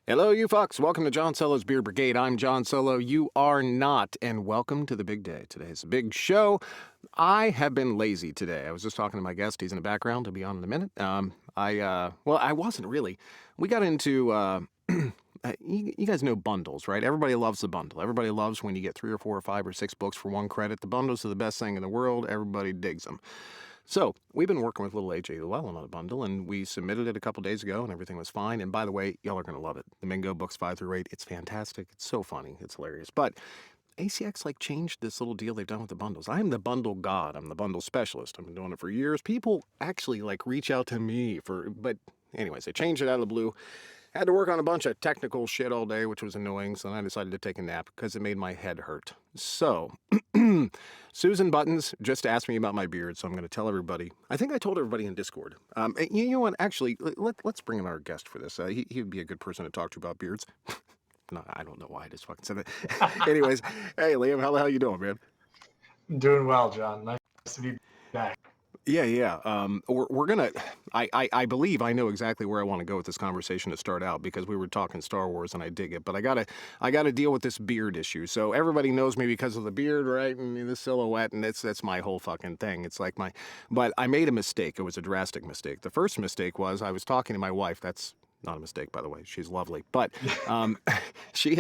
Hello, you fucks. Welcome to John Solo's Beer Brigade. I'm John Solo. You are not. And welcome to the big day. Today's a big show. I have been lazy today. I was just talking to my guest. He's in the background. He'll be on in a minute. I wasn't really. We got into, you guys know bundles, right? Everybody loves the bundle. Everybody loves when you get 3 or 4 or 5 or 6 books for one credit. The bundles are the best thing in the world. Everybody digs them. So we've been working with little AJ Llewellyn on a bundle, and we submitted it a couple days ago, and everything was fine. And by the way, y'all are going to love it. The Mingo books 5 through 8. It's fantastic. It's so funny. It's hilarious. But ACX changed this little deal they've done with the bundles. I am the bundle god. I'm the bundle specialist. I've been doing it for years. People actually reach out to me but anyways, they changed it out of the blue. Had to work on a bunch of technical shit all day, which was annoying, so then I decided to take a nap because it made my head hurt. So, Susan Buttons just asked me about my beard, so I'm going to tell everybody. I think I told everybody in Discord. You know what? Actually, let's bring in our guest for this. He would be a good person to talk to about beards. No, I don't know why I just fucking said that. Anyways, hey, Liam, how the hell you doing, man? I'm doing well, John. Nice to be back. Yeah. We're gonna. I believe I know exactly where I want to go with this conversation to start out because we were talking Star Wars and I dig it. But I gotta deal with this beard issue. So everybody knows me because of the beard, right? And the silhouette, and that's my whole fucking thing. It's like my. But I made a mistake. It was a drastic mistake. The first mistake was I was talking to my wife. That's not a mistake, by the way. She's lovely. But she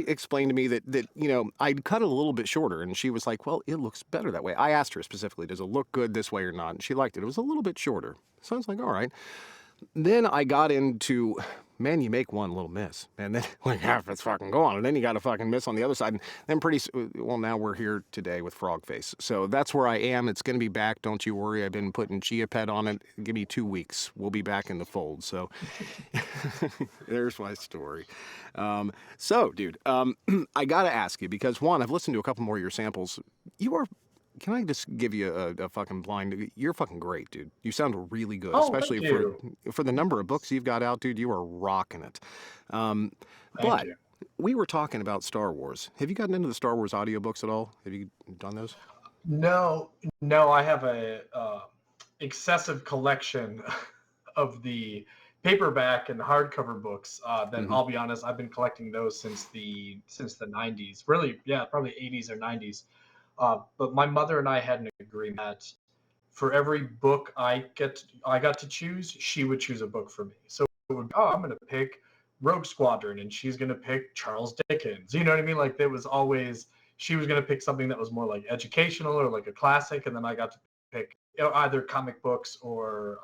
explained to me that I'd cut it a little bit shorter, and she was like, "Well, it looks better that way." I asked her specifically, "Does it look good this way or not?" And she liked it. It was a little bit shorter. So I was like, "All right." Then I got into, man, you make one little miss, and then half it's fucking gone, and then you got to fucking miss on the other side, and then now we're here today with frog face, so that's where I am. It's gonna be back, don't you worry. I've been putting Chia Pet on it. Give me 2 weeks, we'll be back in the fold. So there's my story. Dude, I gotta ask you because one, I've listened to a couple more of your samples. You are Can I just give you a fucking blind? You're fucking great, dude. You sound really good, Oh, thank especially you. for the number of books you've got out, dude. You are rocking it. Um, Thank but you. we were talking about Star Wars. Have you gotten into the Star Wars audiobooks at all? Have you done those? No, no, I have a excessive collection of the paperback and hardcover books. That Mm-hmm. I'll be honest, I've been collecting those since the 90s. Really, yeah, probably 80s or 90s. But my mother and I had an agreement that for every book I got to choose, she would choose a book for me. So it would, oh, I'm going to pick Rogue Squadron, and she's going to pick Charles Dickens. You know what I mean? Like there was always she was going to pick something that was more educational or a classic, and then I got to pick either comic books or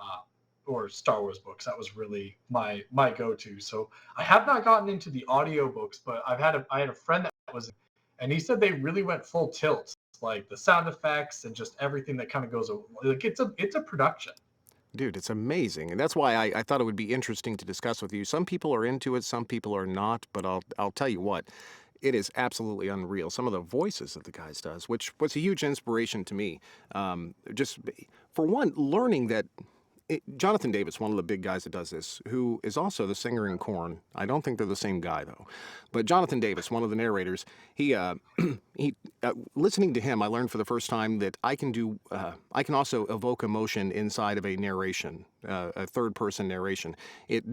Star Wars books. That was really my go-to. So I have not gotten into the audiobooks, but I had a friend that was, and he said they really went full tilt, like the sound effects and just everything that kind of goes it's a production. Dude, it's amazing, and that's why I thought it would be interesting to discuss with you. Some people are into it, some people are not, but I'll tell you what, it is absolutely unreal. Some of the voices that the guys does, which was a huge inspiration to me. Just for one, learning that Jonathan Davis, one of the big guys that does this, who is also the singer in Korn. I don't think they're the same guy though, but Jonathan Davis, one of the narrators, he he listening to him, I learned for the first time that I can also evoke emotion inside of a narration, a third person narration. It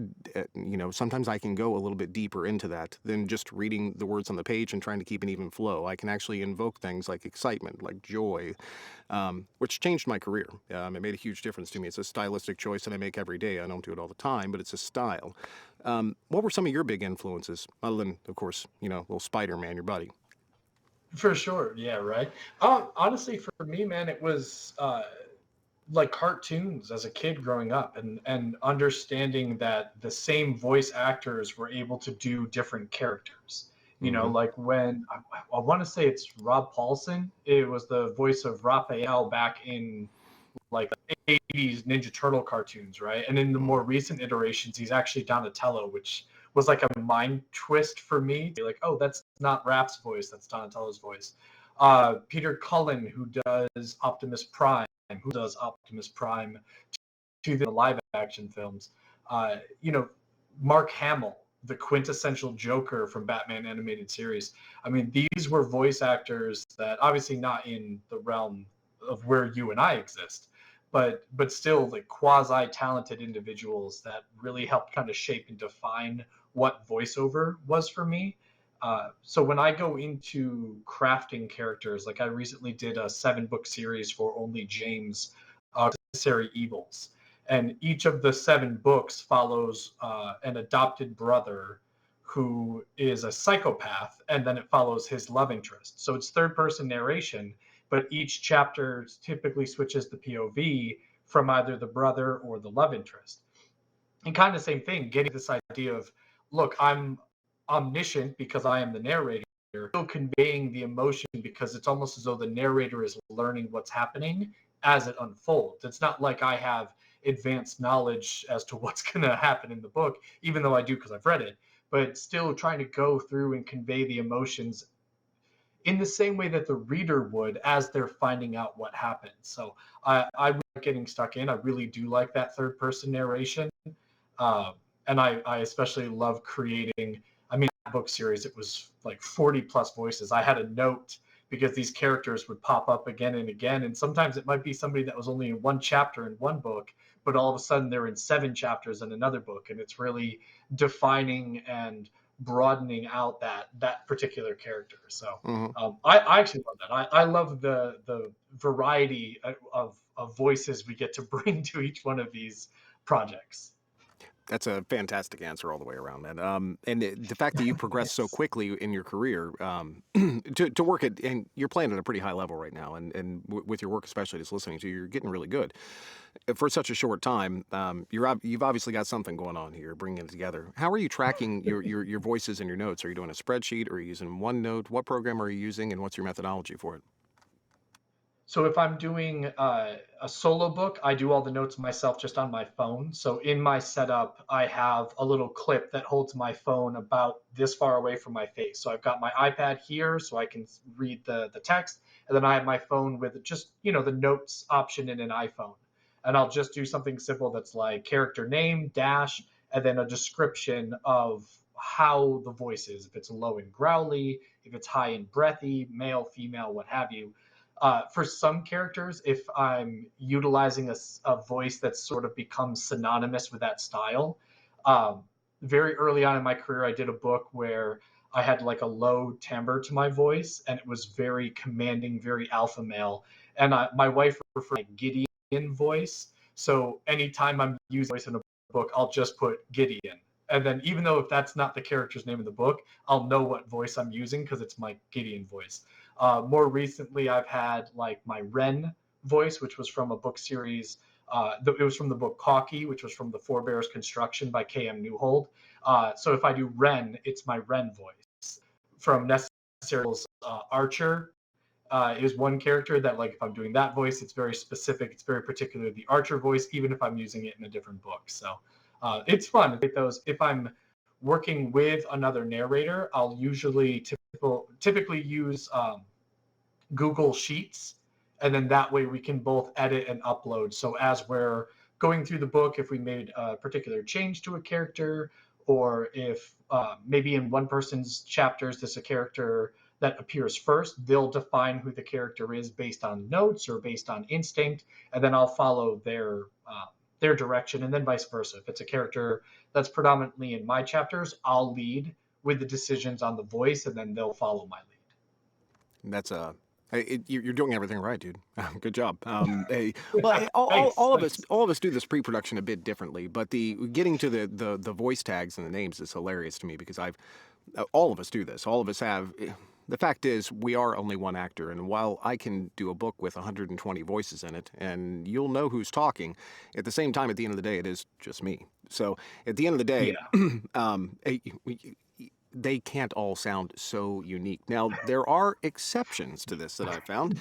sometimes I can go a little bit deeper into that than just reading the words on the page and trying to keep an even flow. I can actually invoke things like excitement, like joy, which changed my career. It made a huge difference to me. It's a stylistic choice that I make every day. I don't do it all the time, but it's a style. What were some of your big influences, other than, of course, little Spider-Man, your buddy? For sure, yeah, right. Honestly, for me, man, it was like cartoons as a kid growing up, and understanding that the same voice actors were able to do different characters. Mm-hmm. Like when I want to say it's Rob Paulson. It was the voice of Raphael back in like 80s Ninja Turtle cartoons, right? And in the Mm-hmm. more recent iterations, he's actually Donatello, which was like a mind twist for me. Be like, oh, that's not Rap's voice, that's Donatello's voice. Peter Cullen, who does Optimus Prime, to the live action films. Uh, you know, Mark Hamill, the quintessential Joker from Batman animated series. I mean, these were voice actors that obviously not in the realm of where you and I exist, but still like quasi talented individuals that really helped kind of shape and define what voiceover was for me. So when I go into crafting characters, like I recently did a 7 book series for only James, Necessary Evils, and each of the 7 books follows an adopted brother who is a psychopath, and then it follows his love interest. So it's third person narration, but each chapter typically switches the POV from either the brother or the love interest. And kind of the same thing, getting this idea of, look, I'm omniscient because I am the narrator, still conveying the emotion because it's almost as though the narrator is learning what's happening as it unfolds. It's not like I have advanced knowledge as to what's going to happen in the book, even though I do because I've read it, but still trying to go through and convey the emotions in the same way that the reader would as they're finding out what happened. So I really like getting stuck in. I really do like that third person narration. And I especially love creating. I mean, that book series, it was like 40 plus voices. I had a note because these characters would pop up again and again. And sometimes it might be somebody that was only in one chapter in one book, but all of a sudden they're in 7 chapters in another book. And it's really defining and broadening out that particular character. So Hmm. I actually love that. I love the variety of voices we get to bring to each one of these projects. That's a fantastic answer all the way around, man. The fact that you progressed so Thanks. quickly in your career to work at, and you're playing at a pretty high level right now, with your work, especially just listening to you, you're getting really good for such a short time. You've obviously got something going on here, bringing it together. How are you tracking your voices and your notes? Are you doing a spreadsheet? Or are you using OneNote? What program are you using, and what's your methodology for it? So if I'm doing a solo book, I do all the notes myself just on my phone. So in my setup, I have a little clip that holds my phone about this far away from my face. So I've got my iPad here so I can read the text. And then I have my phone with just, the notes option in an iPhone. And I'll just do something simple that's like character name, dash, and then a description of how the voice is. If it's low and growly, if it's high and breathy, male, female, what have you. For some characters, if I'm utilizing a voice that's sort of become synonymous with that style, um, very early on in my career, I did a book where I had like a low timbre to my voice, and it was very commanding, very alpha male. And my wife preferred my Gideon voice, so anytime I'm using voice in a book, I'll just put Gideon. And then, even though if that's not the character's name in the book, I'll know what voice I'm using because it's my Gideon voice. More recently, I've had like my Ren voice, which was from a book series. It was from the book Cocky, which was from the Forebears Construction by K.M. Newhold. So if I do Ren, it's my Ren voice. From Necessary Archer is one character that, like, if I'm doing that voice, it's very specific. It's very particular, the Archer voice, even if I'm using it in a different book. So it's fun. If I'm working with another narrator, I'll usually typically use Google Sheets, and then that way we can both edit and upload. So as we're going through the book, if we made a particular change to a character, or if maybe in one person's chapters there's a character that appears first, they'll define who the character is based on notes or based on instinct, and then I'll follow their direction, and then vice versa. If it's a character that's predominantly in my chapters, I'll lead with the decisions on the voice, and then they'll follow my lead. That's you're doing everything right, dude. Good job. Hey, well, Thanks, thanks. all of us do this pre-production a bit differently, but the getting to the voice tags and the names is hilarious to me because all of us do this. All of us have. The fact is, we are only one actor, and while I can do a book with 120 voices in it, and you'll know who's talking, at the same time, at the end of the day, it is just me. So, at the end of the day, Yeah. they can't all sound so unique. Now, there are exceptions to this that I've found,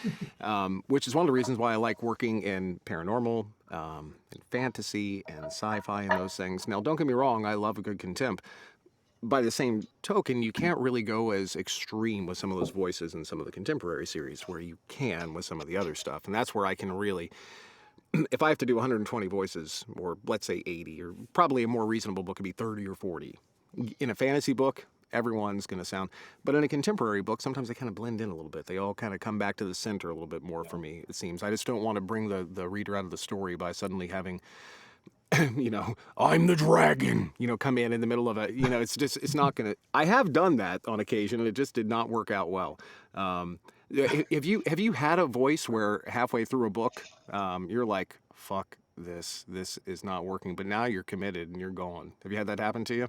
which is one of the reasons why I like working in paranormal, and fantasy, and sci-fi, and those things. Now, don't get me wrong, I love a good contemp. By the same token, you can't really go as extreme with some of those voices in some of the contemporary series where you can with some of the other stuff. And that's where I can really, if I have to do 120 voices, or let's say 80, or probably a more reasonable book could be 30 or 40. In a fantasy book, everyone's going to sound. But in a contemporary book, sometimes they kind of blend in a little bit. They all kind of come back to the center a little bit more for me, it seems. I just don't want to bring the reader out of the story by suddenly having, I'm the dragon, come in the middle of a, it's not going to, I have done that on occasion and it just did not work out well. Have you had a voice where halfway through a book, you're like, fuck this is not working, but now you're committed and you're going? Have you had that happen to you?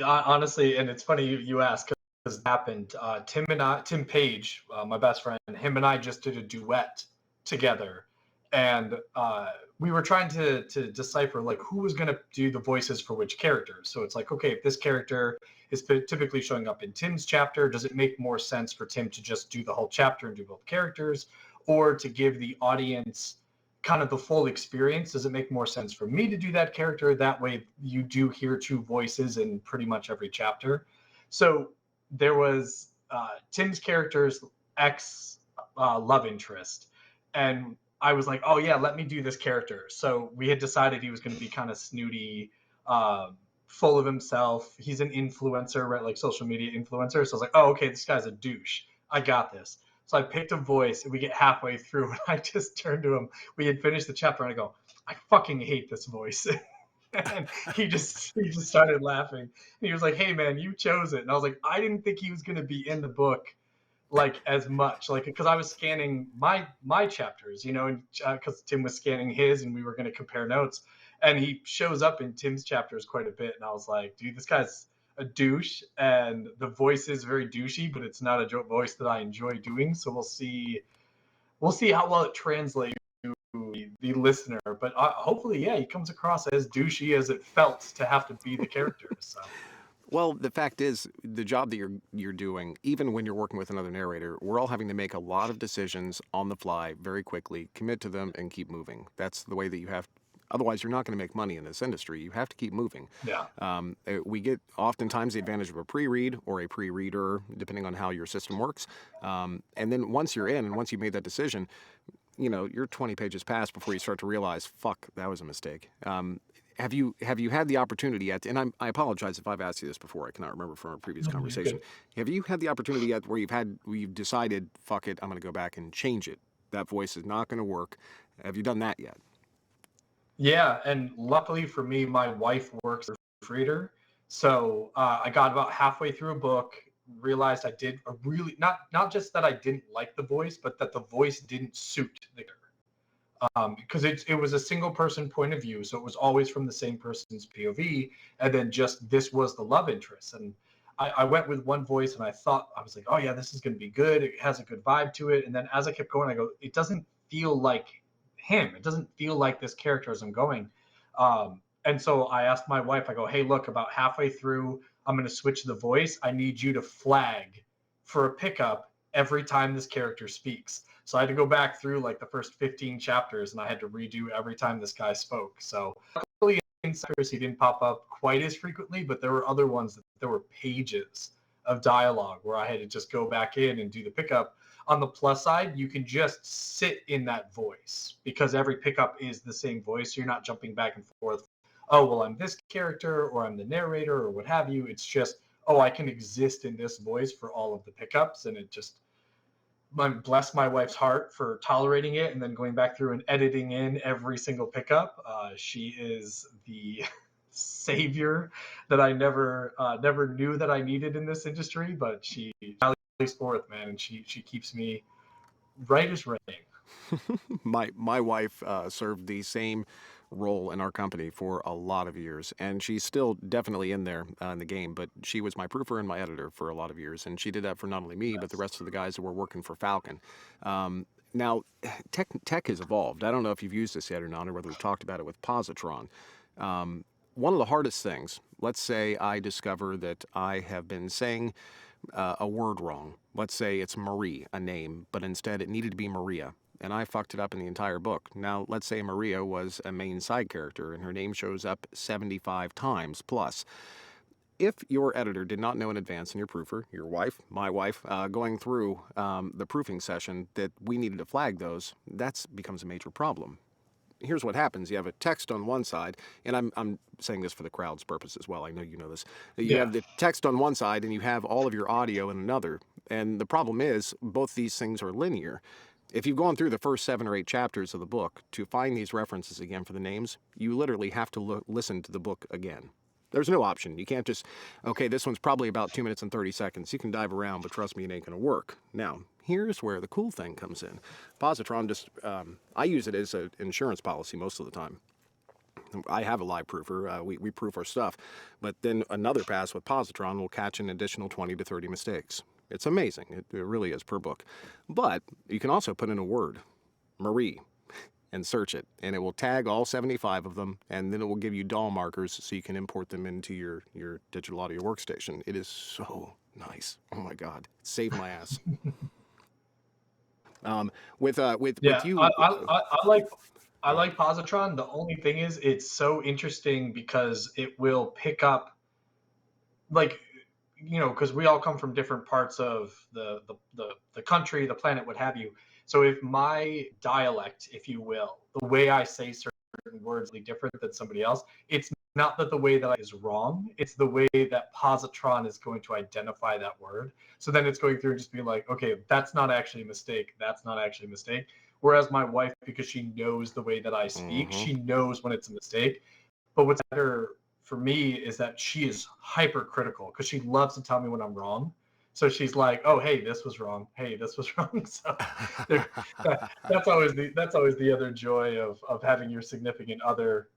Honestly, and it's funny you ask because it happened. Tim Page, my best friend, him and I just did a duet together, and we were trying to decipher like who was going to do the voices for which characters. So it's like, okay, if this character is typically showing up in Tim's chapter, does it make more sense for Tim to just do the whole chapter and do both characters, or to give the audience kind of the full experience? Does it make more sense for me to do that character? That way you do hear two voices in pretty much every chapter. So there was Tim's character's ex love interest. And I was like, oh yeah, let me do this character. So we had decided he was going to be kind of snooty, full of himself. He's an influencer, right? Like social media influencer. So I was like, oh, okay, this guy's a douche. I got this. So I picked a voice, and we get halfway through, and I just turned to him. We had finished the chapter, and I go, I fucking hate this voice. And he just started laughing. And he was like, hey man, you chose it. And I was like, I didn't think he was going to be in the book like as much, like because I was scanning my chapters, and because Tim was scanning his, and we were going to compare notes, and he shows up in Tim's chapters quite a bit, and I was like, dude, this guy's a douche, and the voice is very douchey, but it's not a voice that I enjoy doing. So we'll see how well it translates to the listener, but hopefully, yeah, he comes across as douchey as it felt to have to be the character. So Well, the fact is, the job that you're doing, even when you're working with another narrator, we're all having to make a lot of decisions on the fly very quickly, commit to them, and keep moving. That's the way that you have. Otherwise, you're not going to make money in this industry. You have to keep moving. yeah. We get oftentimes the advantage of a pre-read or a pre-reader, depending on how your system works. And then once you're in, and once you've made that decision, you're 20 pages past before you start to realize, fuck, that was a mistake. Have you had the opportunity yet? And I apologize if I've asked you this before. I cannot remember from our previous No, you're conversation. good. Have you had the opportunity yet where you've decided, fuck it, I'm going to go back and change it? That voice is not going to work. Have you done that yet? Yeah, and luckily for me, my wife works as a proofreader. So I got about halfway through a book, realized I did a really not just that I didn't like the voice, but that the voice didn't suit the character. Because it was a single person point of view, so it was always from the same person's POV, and then just this was the love interest. And I went with one voice, and I was like, oh yeah, this is going to be good. It has a good vibe to it. And then as I kept going, I go, it doesn't feel like him. It doesn't feel like this character as I'm going. And so I asked my wife, I go, hey, look, about halfway through, I'm going to switch the voice. I need you to flag for a pickup every time this character speaks. So I had to go back through like the first 15 chapters, and I had to redo every time this guy spoke. So luckily in chapters he didn't pop up quite as frequently, but there were other ones that there were pages of dialogue where I had to just go back in and do the pickup. On the plus side, you can just sit in that voice because every pickup is the same voice. So you're not jumping back and forth. Oh, well, I'm this character or I'm the narrator or what have you. It's just, oh, I can exist in this voice for all of the pickups. And it just, bless my wife's heart for tolerating it and then going back through and editing in every single pickup. She is the savior that I never knew that I needed in this industry, but she rallies forth, man, and she keeps me right as rain. My wife served the same role in our company for a lot of years, and she's still definitely in there in the game. But she was my proofer and my editor for a lot of years, and she did that for not only me but the rest of the guys that were working for Falcon. Now, tech has evolved. I don't know if you've used this yet or not, or whether we've talked about it with Positron. One of the hardest things. Let's say I discover that I have been saying a word wrong. Let's say it's Marie, a name, but instead it needed to be Maria. And I fucked it up in the entire book. Now, let's say Maria was a main side character and her name shows up 75 times plus. If your editor did not know in advance, and your proofer, your wife, my wife, going through the proofing session that we needed to flag those, that becomes a major problem. here's what happens. You have a text on one side, and I'm saying this for the crowd's purpose as well. I know you know this. You Yeah. have the text on one side, and you have all of your audio in another. And the problem is, both these things are linear. If you've gone through the first 7 or 8 chapters of the book to find these references again for the names, you literally have to listen to the book again. There's no option. You can't just, okay, this one's probably about 2 minutes and 30 seconds. You can dive around, but trust me, it ain't going to work. Now, here's where the cool thing comes in. Positron I use it as an insurance policy most of the time. I have a live proofer. We proof our stuff. But then another pass with Positron will catch an additional 20 to 30 mistakes. It's amazing. It really is per book. But you can also put in a word, Marie, and search it, and it will tag all 75 of them, and then it will give you DAW markers so you can import them into your digital audio workstation. It is so nice. Oh my God, saved my ass. With Yeah, you, I go ahead. like Positron. The only thing is, it's so interesting because it will pick up, like, because we all come from different parts of the country, the planet, what have you. So if my dialect, if you will, the way I say certain words is different than somebody else, it's not that the way that is wrong, it's the way that Positron is going to identify that word. So then it's going through and just being like, okay, that's not actually a mistake, that's not actually a mistake. Whereas my wife, because she knows the way that I speak, Mm-hmm. she knows when it's a mistake. But what's better for me is that she is hypercritical because she loves to tell me when I'm wrong. So she's like, "Oh, hey, this was wrong. Hey, this was wrong." So there, that's always the other joy of having your significant other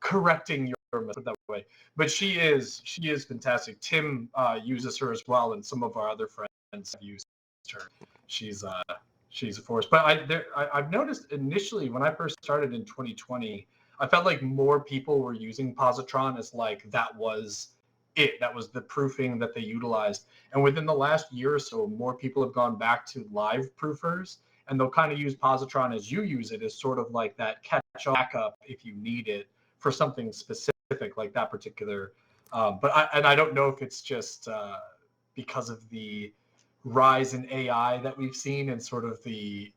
correcting your mistake that way. But she is fantastic. Tim uses her as well, and some of our other friends have used her. She's uh, she's a force. But I've noticed initially when I first started in 2020, I felt like more people were using Positron as like that was it. That was the proofing that they utilized. And within the last year or so, more people have gone back to live proofers, and they'll kind of use Positron as you use it as sort of like that catch backup if you need it for something specific like that particular. But I don't know if it's just because of the rise in AI that we've seen and sort of the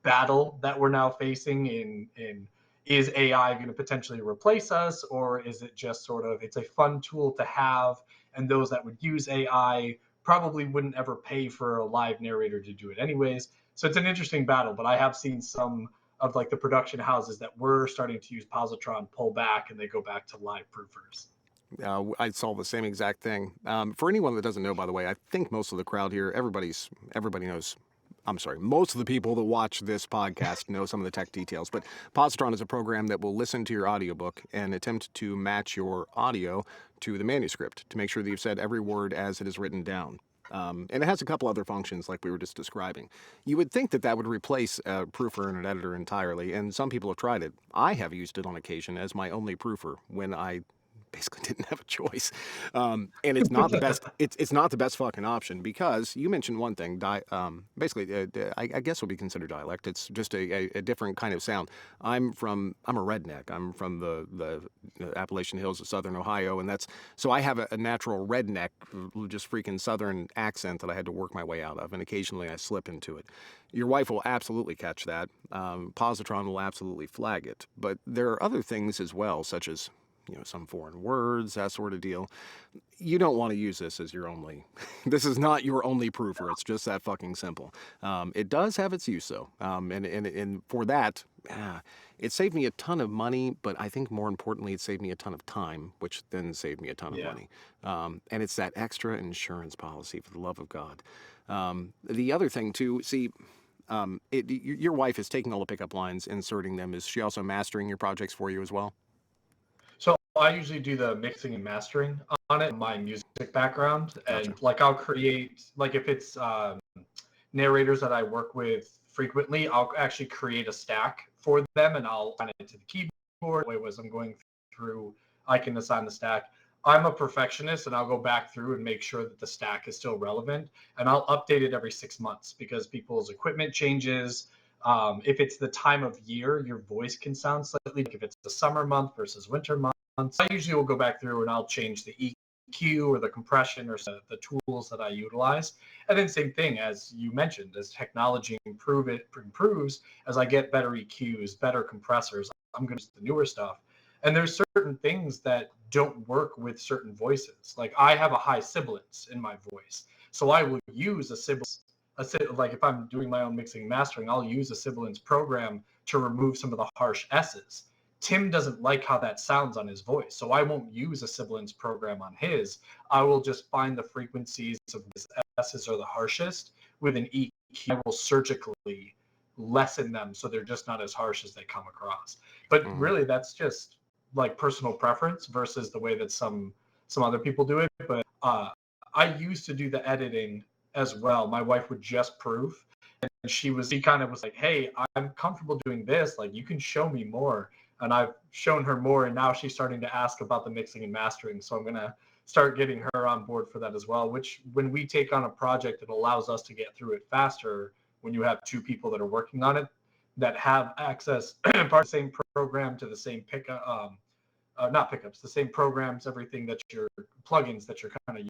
battle that we're now facing in is AI going to potentially replace us, or is it just sort of it's a fun tool to have, and those that would use AI probably wouldn't ever pay for a live narrator to do it anyways. So it's an interesting battle, but I have seen some of like the production houses that were starting to use Positron pull back and they go back to live proofers. I saw the same exact thing. For anyone that doesn't know, by the way, I think most of the crowd here, everybody knows. I'm sorry, most of the people that watch this podcast know some of the tech details, but Positron is a program that will listen to your audiobook and attempt to match your audio to the manuscript to make sure that you've said every word as it is written down. And it has a couple other functions like we were just describing. You would think that that would replace a proofer and an editor entirely, and some people have tried it. I have used it on occasion as my only proofer when I basically didn't have a choice. And it's not the best. It's not the best fucking option because you mentioned one thing. Basically, I guess would be considered dialect. It's just a different kind of sound. I'm a redneck. I'm from the Appalachian Hills of Southern Ohio, and that's so I have a natural redneck, just freaking Southern accent that I had to work my way out of, and occasionally I slip into it. Your wife will absolutely catch that. Positron will absolutely flag it, but there are other things as well, such as some foreign words, that sort of deal. You don't want to use this as your only. This is not your only proofer. It's just that fucking simple. It does have its use though, and for that, it saved me a ton of money. But I think more importantly, it saved me a ton of time, which then saved me a ton of Yeah. money. And it's that extra insurance policy, for the love of God. The other thing too, see. Your wife is taking all the pickup lines, inserting them. Is she also mastering your projects for you as well? So I usually do the mixing and mastering on it, my music background, Gotcha. and like I'll create like if it's narrators that I work with frequently, I'll actually create a stack for them and I'll assign it to the keyboard. Way as I'm going through, I can assign the stack. I'm a perfectionist and I'll go back through and make sure that the stack is still relevant and I'll update it every 6 months because people's equipment changes. If it's the time of year, your voice can sound slightly like if it's the summer month versus winter month. So I usually will go back through and I'll change the EQ or the compression or the tools that I utilize. And then same thing as you mentioned, as technology improves, as I get better EQs, better compressors, I'm going to use the newer stuff. And there's certain things that don't work with certain voices. Like I have a high sibilance in my voice, so I will use a sibilance. Like if I'm doing my own mixing and mastering, I'll use a sibilance program to remove some of the harsh S's. Tim doesn't like how that sounds on his voice, so I won't use a sibilance program on his. I will just find the frequencies of his S's are the harshest with an EQ. I will surgically lessen them so they're just not as harsh as they come across. But really, that's just like personal preference versus the way that some other people do it. But I used to do the editing as well. My wife would just proof, and she kind of was like, "Hey, I'm comfortable doing this. Like, you can show me more." And I've shown her more, and now she's starting to ask about the mixing and mastering. So I'm gonna start getting her on board for that as well. Which, when we take on a project, it allows us to get through it faster. When you have two people that are working on it that have access part of the same program to the same pickup, not pickups, the same programs, everything that your plugins that you're kind of.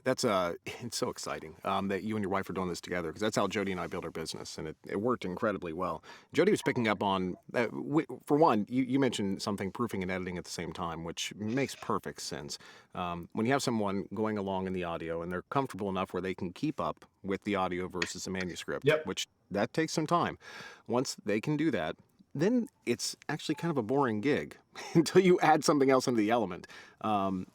That's it's so exciting that you and your wife are doing this together, because that's how Jody and I built our business, and it worked incredibly well. Jody was picking up on, for one, you mentioned something, proofing and editing at the same time, which makes perfect sense. When you have someone going along in the audio and they're comfortable enough where they can keep up with the audio versus the manuscript, Yep. which that takes some time. Once they can do that, then it's actually kind of a boring gig until you add something else into the element.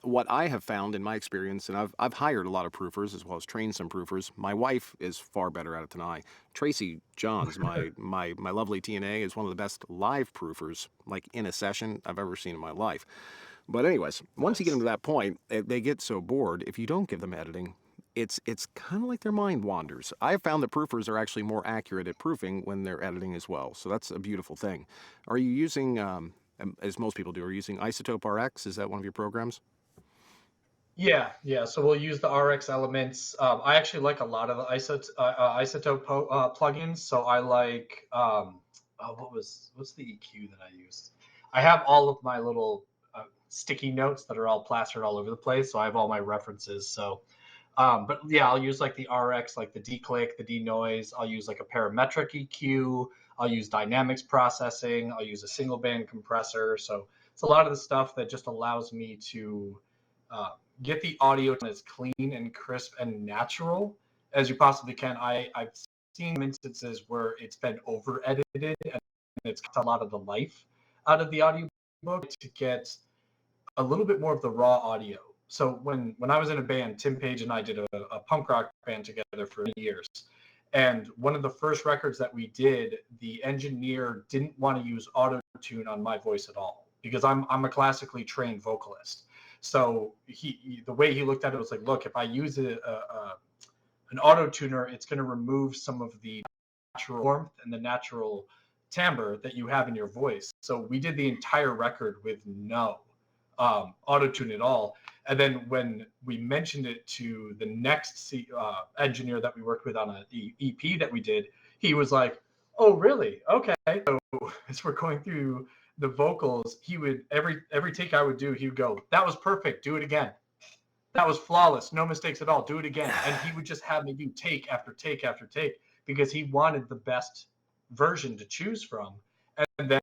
What I have found in my experience, and I've hired a lot of proofers as well as trained some proofers. My wife is far better at it than I. Tracy Johns, my lovely TNA, is one of the best live proofers, like in a session, I've ever seen in my life. But anyways, once you get Nice. them to that point, they get so bored. If you don't give them editing, it's kind of like their mind wanders. I've found that proofers are actually more accurate at proofing when they're editing as well. So that's a beautiful thing. Are you using, as most people do, are you using Isotope RX? Is that one of your programs? Yeah. So we'll use the RX elements. I actually like a lot of the isotope plugins. So I like what's the EQ that I use? I have all of my little sticky notes that are all plastered all over the place. So I have all my references. So, but yeah, I'll use like the RX, like the declick, the denoise. I'll use like a parametric EQ. I'll use dynamics processing. I'll use a single band compressor. So it's a lot of the stuff that just allows me to uh, get the audio as clean and crisp and natural as you possibly can. I've seen instances where it's been over edited and it's cut a lot of the life out of the audio book to get a little bit more of the raw audio. So when I was in a band, Tim Page and I did a punk rock band together for years. And one of the first records that we did, the engineer didn't want to use auto tune on my voice at all because I'm a classically trained vocalist. So the way he looked at it was like, look, if I use an auto tuner, it's going to remove some of the natural warmth and the natural timbre that you have in your voice. So we did the entire record with no auto tune at all. And then when we mentioned it to the next engineer that we worked with on an EP that we did, he was like, "Oh, really? Okay." So as we're going through the vocals, he would every take I would do, he would go, "That was perfect. Do it again. That was flawless. No mistakes at all. Do it again." And he would just have me do take after take after take because he wanted the best version to choose from. And then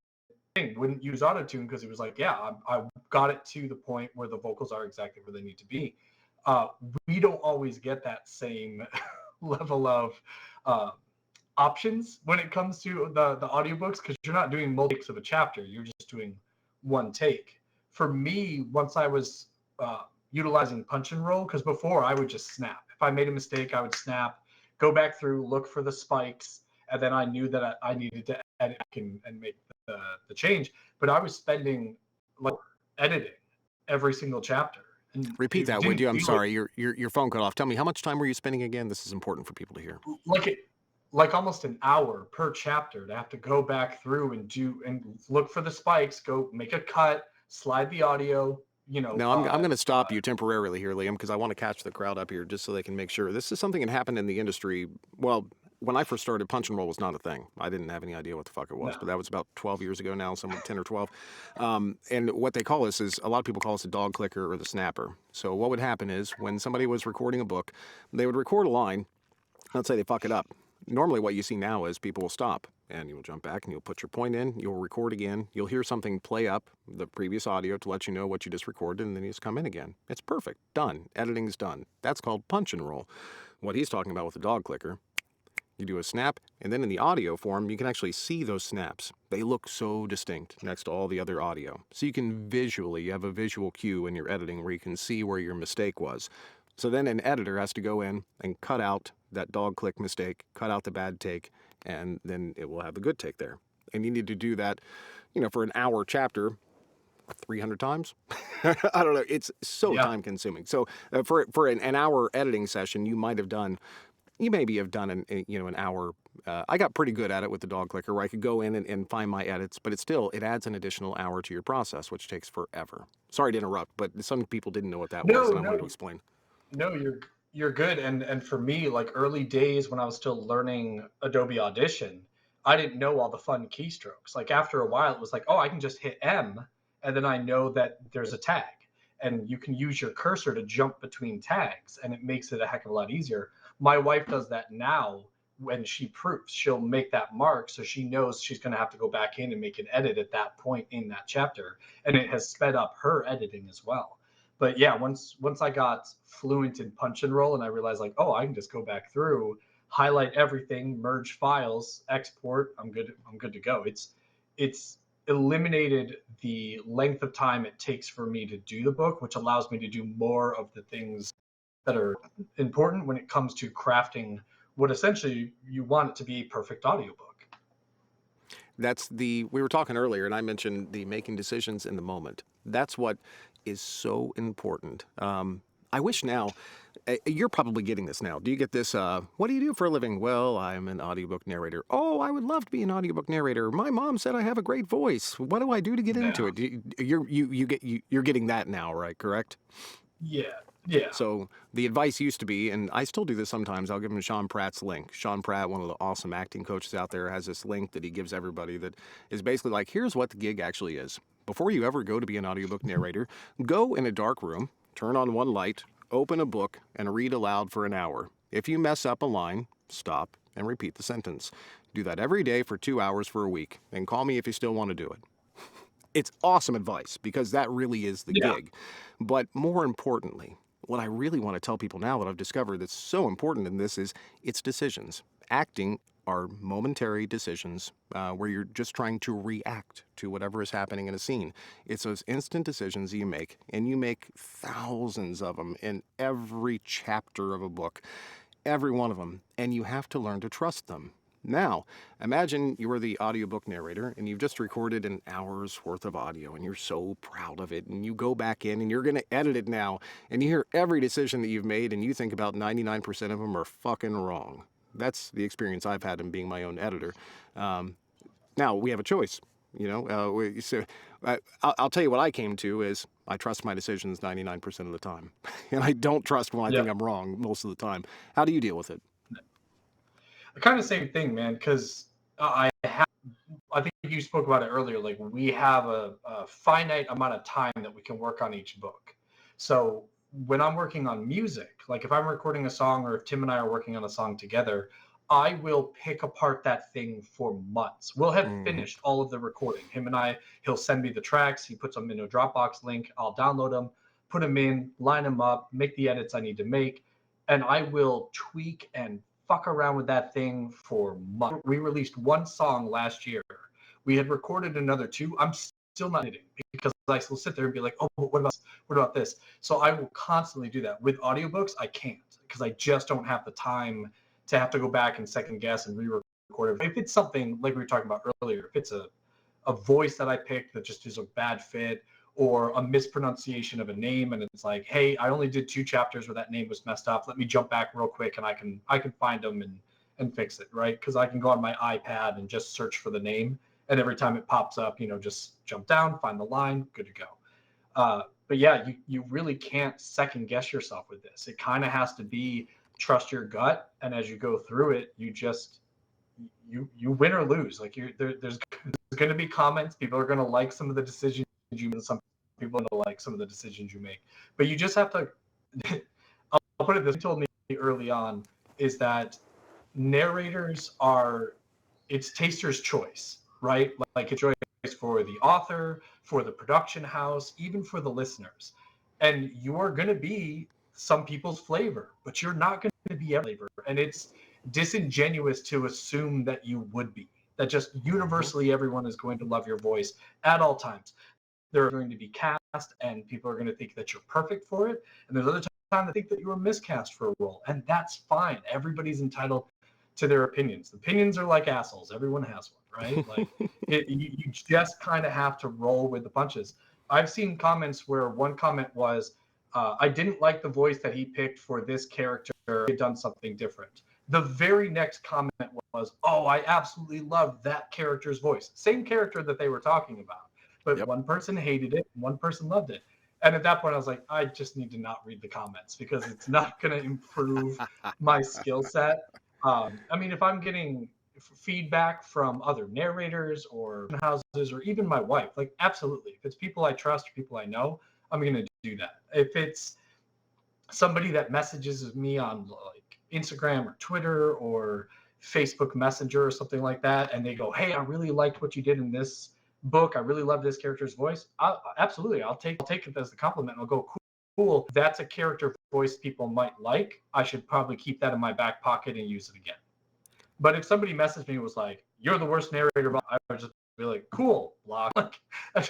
wouldn't use autotune because he was like, yeah, I got it to the point where the vocals are exactly where they need to be. Uh, we don't always get that same level of uh, options when it comes to the audiobooks because you're not doing multiple takes of a chapter. You're just doing one take. For me, once I was utilizing punch and roll, because before I would just snap. If I made a mistake, I would snap, go back through, look for the spikes, and then I knew that I needed to edit and make the change. But I was spending like editing every single chapter, and Repeat it that, would didn't you? I'm feel sorry, your phone cut off. Tell me, how much time were you spending again? This is important for people to hear. like it like almost an hour per chapter to have to go back through and do and look for the spikes, go make a cut, slide the audio, Now, I'm going to stop you temporarily here, Liam, because I want to catch the crowd up here just so they can make sure. This is something that happened in the industry. Well, when I first started, punch and roll was not a thing. I didn't have any idea what the fuck it was, no. but that was about 12 years ago now, some 10 or 12. And what they call this is, a lot of people call this a dog clicker or the snapper. So what would happen is when somebody was recording a book, they would record a line. Let's say they fuck it up. Normally what you see now is people will stop and you'll jump back and you'll put your point in, you'll record again, you'll hear something play up the previous audio to let you know what you just recorded, and then you just come in again. It's perfect. Done. Editing's done. That's called punch and roll. What he's talking about with the dog clicker, you do a snap, and then in the audio form, you can actually see those snaps. They look so distinct next to all the other audio. So you can you have a visual cue in your editing where you can see where your mistake was. So then an editor has to go in and cut out that dog click mistake, cut out the bad take, and then it will have the good take there. And you need to do that, for an hour chapter, 300 times. I don't know. It's so Yeah. time consuming. So for an hour editing session, you maybe have done an hour. I got pretty good at it with the dog clicker, where I could go in and find my edits, but it adds an additional hour to your process, which takes forever. Sorry to interrupt, but some people didn't know what that was, No, and I wanted to no, explain. no. You're good. And for me, like early days when I was still learning Adobe Audition, I didn't know all the fun keystrokes. Like after a while, it was like, oh, I can just hit M, and then I know that there's a tag, and you can use your cursor to jump between tags, and it makes it a heck of a lot easier. My wife does that now. When she proofs, she'll make that mark so she knows she's going to have to go back in and make an edit at that point in that chapter, and it has sped up her editing as well. But yeah, once I got fluent in punch and roll, and I realized like, oh, I can just go back through, highlight everything, merge files, export. I'm good to go. It's eliminated the length of time it takes for me to do the book, which allows me to do more of the things that are important when it comes to crafting what essentially you want it to be a perfect audiobook. We were talking earlier, and I mentioned the making decisions in the moment. That's what is so important. I wish now, you're probably getting this now. Do you get this? What do you do for a living? Well, I'm an audiobook narrator. Oh, I would love to be an audiobook narrator. My mom said I have a great voice. What do I do to get into Yeah. it? You're getting that now, right? Correct? Yeah. Yeah. So the advice used to be, and I still do this sometimes, I'll give them Sean Pratt's link. Sean Pratt, one of the awesome acting coaches out there, has this link that he gives everybody that is basically like, here's what the gig actually is. Before you ever go to be an audiobook narrator, go in a dark room, turn on one light, open a book, and read aloud for an hour. If you mess up a line, stop and repeat the sentence. Do that every day for 2 hours for a week, and call me if you still want to do it. It's awesome advice because that really is the Yeah. gig. But more importantly, what I really want to tell people now, what I've discovered that's so important in this is it's decisions. Acting are momentary decisions where you're just trying to react to whatever is happening in a scene. It's those instant decisions you make, and you make thousands of them in every chapter of a book, every one of them, and you have to learn to trust them. Now, imagine you were the audiobook narrator and you've just recorded an hour's worth of audio and you're so proud of it, and you go back in and you're going to edit it now, and you hear every decision that you've made and you think about 99% of them are fucking wrong. That's the experience I've had in being my own editor. Um, Now we have a choice, I'll tell you what I came to is I trust my decisions 99% of the time, and I don't trust when I think Yeah. I'm wrong most of the time. How do you deal with it? Kind of same thing, man. Because I think you spoke about it earlier. Like we have a finite amount of time that we can work on each book. So when I'm working on music, like if I'm recording a song or if Tim and I are working on a song together, I will pick apart that thing for months. We'll have Hmm. finished all of the recording. Him and I, he'll send me the tracks. He puts them in a Dropbox link. I'll download them, put them in, line them up, make the edits I need to make, and I will tweak and fuck around with that thing for months. We released one song last year. We had recorded another two. I'm still not editing because I still sit there and be like, oh, what about this? So I will constantly do that. With audiobooks, I can't because I just don't have the time to have to go back and second guess and re-record it. If it's something like we were talking about earlier, if it's a voice that I picked that just is a bad fit, or a mispronunciation of a name, and it's like, hey, I only did two chapters where that name was messed up. Let me jump back real quick and I can find them and fix it, right? Because I can go on my iPad and just search for the name, and every time it pops up, just jump down, find the line, good to go. But yeah, you really can't second guess yourself with this. It kind of has to be trust your gut, and as you go through it, you win or lose. Like there's going to be comments. People are going to like some of the decisions you make. Some people are going to like some of the decisions you make. But you just have to. I'll put it this. Way, told me early on is that narrators are it's taster's choice, right? Like it's choice for the author, for the production house, even for the listeners. And you're going to be some people's flavor, but you're not going to be every flavor. And it's disingenuous to assume that you would be, that just Mm-hmm. universally everyone is going to love your voice at all times. There are going to be cast, and people are going to think that you're perfect for it. And there's other times that think that you were miscast for a role, and that's fine. Everybody's entitled to their opinions. Opinions are like assholes. Everyone has one, right? Like you just kind of have to roll with the punches. I've seen comments where one comment was, "I didn't like the voice that he picked for this character. He had done something different." The very next comment was, "Oh, I absolutely loved that character's voice." Same character that they were talking about, but Yep. one person hated it, and one person loved it. And at that point, I was like, I just need to not read the comments because it's not going to improve my skill set. I mean, if I'm getting feedback from other narrators or houses or even my wife, like absolutely. If it's people I trust or people I know, I'm going to do that. If it's somebody that messages me on like Instagram or Twitter or Facebook Messenger or something like that, and they go, "Hey, I really liked what you did in this book. I really love this character's voice." Absolutely, I'll take it as a compliment. I'll go, "Cool, that's a character voice people might like. I should probably keep that in my back pocket and use it again." But if somebody messaged me and was like, "You're the worst narrator," I would just be like, "Cool, block." Like, I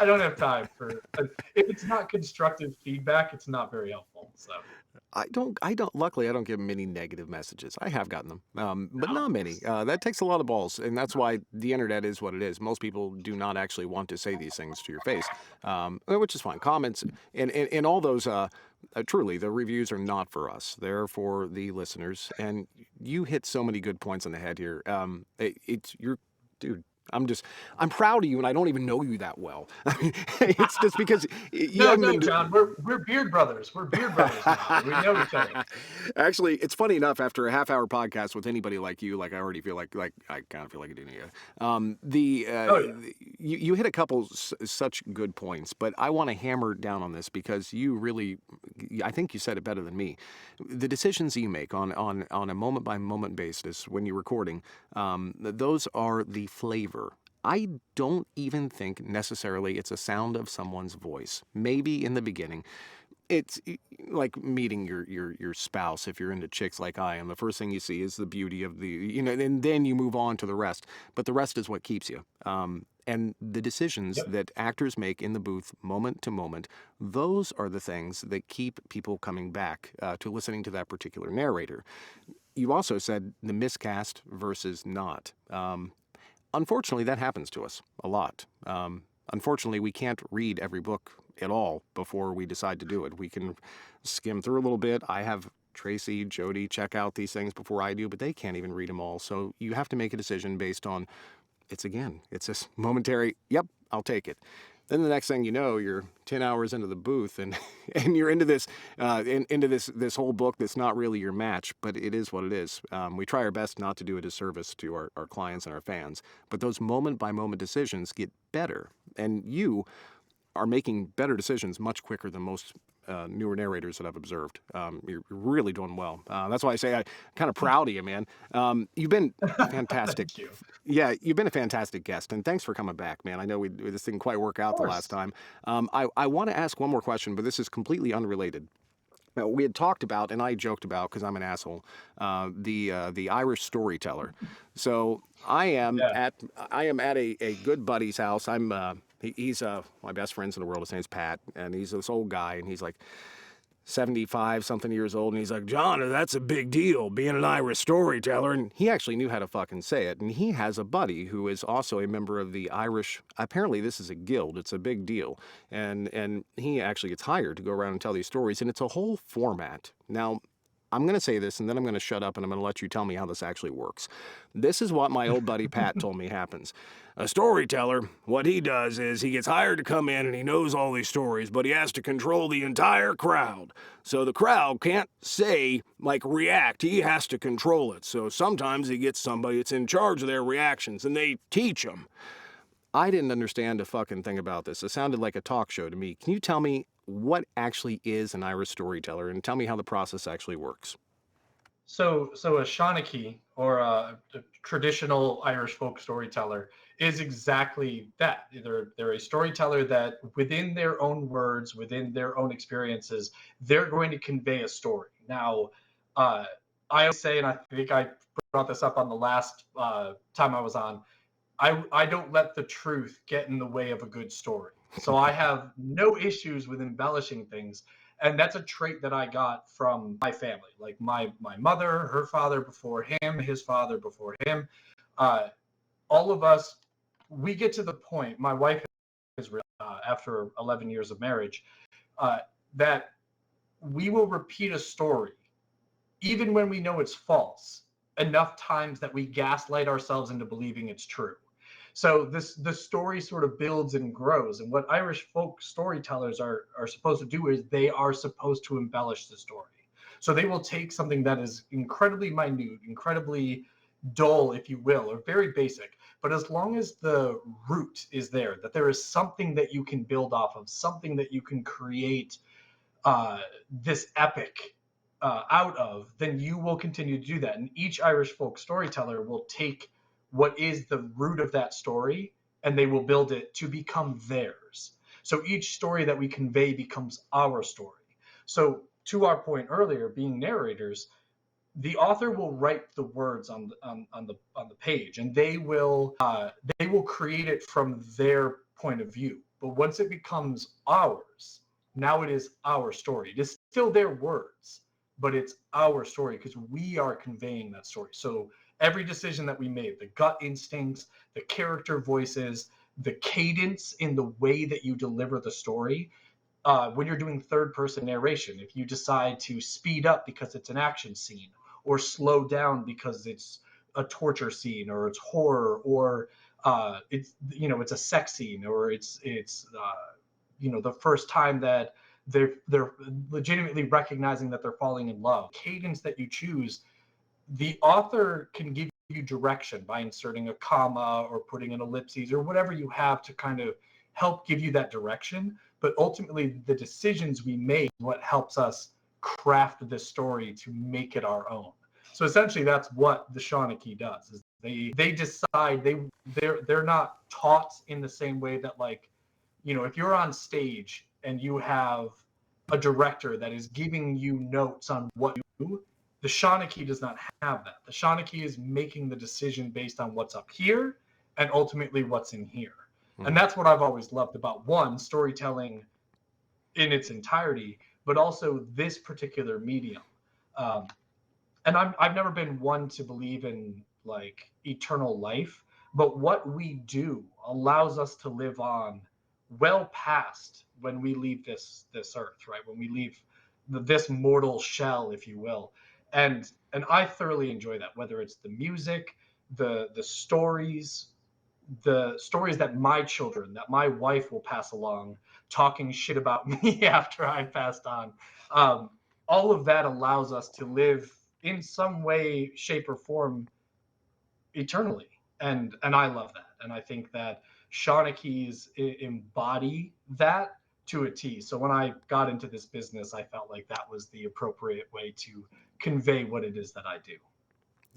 don't have time for. If it's not constructive feedback, it's not very helpful. So. Luckily, I don't get many negative messages. I have gotten them, but No. not many. That takes a lot of balls, and that's why the internet is what it is. Most people do not actually want to say these things to your face, which is fine. Comments and all those, truly, the reviews are not for us. They're for the listeners, and you hit so many good points on the head here. It's you're, dude. I'm proud of you, and I don't even know you that well. I mean, it's just because you No, haven't no, been. John. We're beard brothers. We're beard brothers now. We know each other. Actually, it's funny enough. After a half-hour podcast with anybody like you, like I already feel like I kind of feel like a you. Oh yeah. You hit a couple such good points, but I want to hammer down on this because you really, I think you said it better than me. The decisions you make on a moment by moment basis when you're recording, those are the flavor. I don't even think necessarily it's a sound of someone's voice. Maybe in the beginning, it's like meeting your spouse. If you're into chicks like I am, the first thing you see is the beauty of and then you move on to the rest. But the rest is what keeps you. And the decisions Yep. that actors make in the booth, moment to moment, those are the things that keep people coming back to listening to that particular narrator. You also said the miscast versus not. Unfortunately, that happens to us a lot. Unfortunately, we can't read every book at all before we decide to do it. We can skim through a little bit. I have Tracy, Jody check out these things before I do, but they can't even read them all. So you have to make a decision based on it's this momentary, yep, I'll take it. Then the next thing you know, you're 10 hours into the booth and and you're into this whole book that's not really your match, but it is what it is. We try our best not to do a disservice to our clients and our fans, but those moment by moment decisions get better. And you are making better decisions much quicker than most newer narrators that I've observed. You're really doing well. That's why I say I'm kind of proud of you, man. You've been fantastic. Thank you. Of Yeah, you've been a fantastic guest, and thanks for coming back, man. I know this didn't quite work out the last course. time. I want to ask one more question, but this is completely unrelated. Now, we had talked about, and I joked about because I'm an asshole, the Irish storyteller. So Yeah. I am at a good buddy's house. He's my best friends in the world. His name's Pat, and he's this old guy, and he's like 75 something years old, and he's like, John, that's a big deal being an Irish storyteller. And he actually knew how to fucking say it. And he has a buddy who is also a member of the Irish. Apparently, this is a guild. It's a big deal. And he actually gets hired to go around and tell these stories. And it's a whole format. Now, I'm going to say this and then I'm going to shut up and I'm going to let you tell me how this actually works. This is what my old buddy Pat told me happens. A storyteller, what he does is he gets hired to come in and he knows all these stories, but he has to control the entire crowd. So the crowd can't say, like, react. He has to control it. So sometimes he gets somebody that's in charge of their reactions and they teach them. I didn't understand a fucking thing about this. It sounded like a talk show to me. Can you tell me what actually is an Irish storyteller and tell me how the process actually works? So a Shawnee or a traditional Irish folk storyteller is exactly that. They're a storyteller that within their own words, within their own experiences, they're going to convey a story. Now, uh, I always say, and I think I brought this up on the last time I was on, I don't let the truth get in the way of a good story. So I have no issues with embellishing things. And that's a trait that I got from my family. Like my mother, her father before him, his father before him. Uh, all of us, we get to the point, my wife is after 11 years of marriage, uh, that we will repeat a story even when we know it's false enough times that we gaslight ourselves into believing it's true. So the story sort of builds and grows. And what Irish folk storytellers are supposed to do is they are supposed to embellish the story. So they will take something that is incredibly minute, incredibly dull, if you will, or very basic. But as long as the root is there, that there is something that you can build off of, something that you can create uh, this epic out of, then you will continue to do that. And each Irish folk storyteller will take what is the root of that story and they will build it to become theirs. So each story that we convey becomes our story. So to our point earlier, being narrators, the author will write the words on the page, and they will create it from their point of view. But once it becomes ours, now it is our story. It is still their words, but it's our story because we are conveying that story. So every decision that we made, the gut instincts, the character voices, the cadence in the way that you deliver the story, when you're doing third person narration, if you decide to speed up because it's an action scene or slow down because it's a torture scene or it's horror or it's a sex scene or it's the first time that they're legitimately recognizing that they're falling in love. Cadence that you choose, the author can give you direction by inserting a comma or putting an ellipses or whatever you have to kind of help give you that direction. But ultimately, the decisions we make what helps us craft this story to make it our own. So essentially, that's what the Shawnee does. Is they decide they're not taught in the same way that, like, if you're on stage and you have a director that is giving you notes on what you do, the Shawnee does not have that. The Shawnee is making the decision based on what's up here and ultimately what's in here. And that's what I've always loved about one, storytelling in its entirety, but also this particular medium. Um, and I've never been one to believe in like eternal life, but what we do allows us to live on well past when we leave this earth, right? When we leave this mortal shell, if you will. And I thoroughly enjoy that, whether it's the music, the stories, the stories that my children, that my wife will pass along, talking shit about me after I passed on. Um, all of that allows us to live in some way, shape, or form eternally, and I love that, and I think that Shawnees embody that to a T. So when I got into this business, I felt like that was the appropriate way to convey what it is that I do.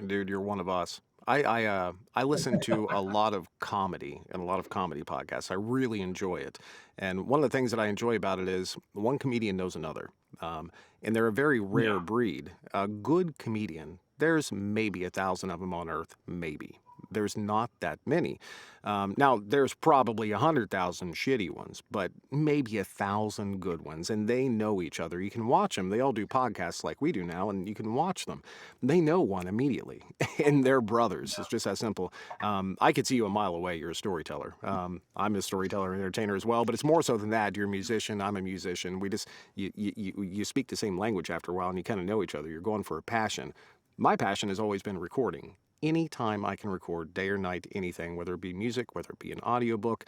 Dude, you're one of us. I listen to a lot of comedy and a lot of comedy podcasts. I really enjoy it, and one of the things that I enjoy about it is one comedian knows another, and they're a very rare Yeah. breed. A good comedian, there's maybe 1,000 of them on Earth, maybe. There's not that many. Now, there's probably 100,000 shitty ones, but maybe 1,000 good ones, and they know each other. You can watch them. They all do podcasts like we do now, and you can watch them. They know one immediately, and they're brothers. It's just that simple. I could see you a mile away. You're a storyteller. I'm a storyteller and entertainer as well, but it's more so than that. You're a musician. I'm a musician. We just you speak the same language after a while, and you kind of know each other. You're going for a passion. My passion has always been recording. Anytime I can record, day or night, anything, whether it be music, whether it be an audiobook,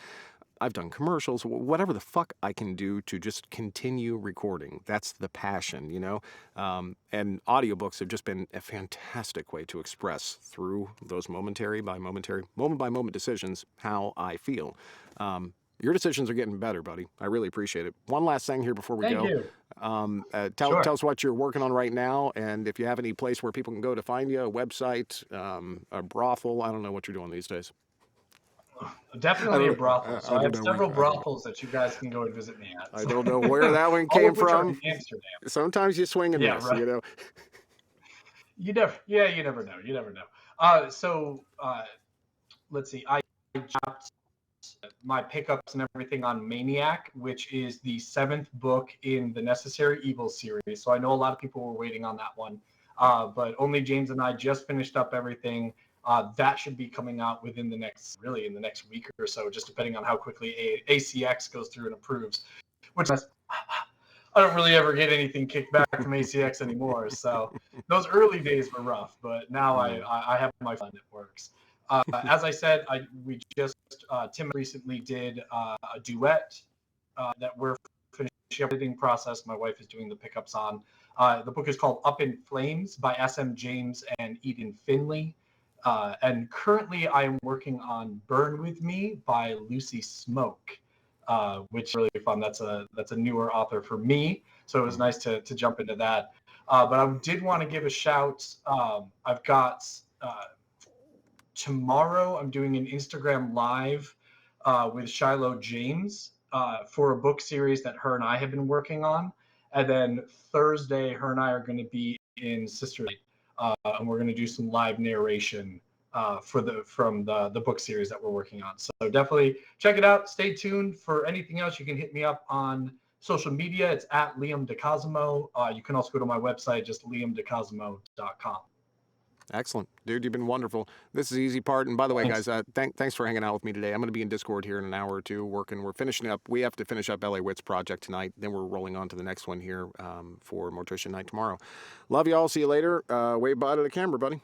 I've done commercials, whatever the fuck I can do to just continue recording. That's the passion, you know? And audiobooks have just been a fantastic way to express through those momentary by momentary, moment by moment decisions how I feel. Your decisions are getting better, buddy. I really appreciate it. One last thing here before we Thank go. you. Tell Sure. us what you're working on right now, and if you have any place where people can go to find you, a website, a brothel. I don't know what you're doing these days. I Definitely a don't. brothel. So I I don't have know where. several brothels that you guys can go and visit me at. I don't know where that one All came of which are from. in Amsterdam. Sometimes you swing and Yeah, miss. right. You never know. You never know. Let's see. I dropped my pickups and everything on Maniac, which is the seventh book in the Necessary Evil series. So I know a lot of people were waiting on that one, but only James and I just finished up everything. That should be coming out within the next week or so, just depending on how quickly ACX goes through and approves. Which I don't really ever get anything kicked back from ACX anymore. So those early days were rough, but now Mm. I have my fun. It works. As I said, we just Tim recently did a duet that we're finishing up the editing process. My wife is doing the pickups on. The book is called Up in Flames by S.M. James and Eden Finley. And currently I am working on Burn With Me by Lucy Smoke, which is really fun. That's a newer author for me. So it was nice to jump into that. But I did want to give a shout. I've got tomorrow I'm doing an Instagram live with Shiloh James for a book series that her and I have been working on. And then Thursday, her and I are going to be in Sister Night, and we're going to do some live narration from the book series that we're working on. So definitely check it out. Stay tuned for anything else. You can hit me up on social media. It's at Liam DiCosimo. You can also go to my website, just liamdicosimo.com. Excellent. Dude, you've been wonderful. This is the easy part. And by the way, Thanks. guys, thanks for hanging out with me today. I'm going to be in Discord here in an hour or two working. We're finishing up. We have to finish up LA Wit's project tonight. Then we're rolling on to the next one here for Mortician Night tomorrow. Love you all. See you later. Wave bye to the camera, buddy.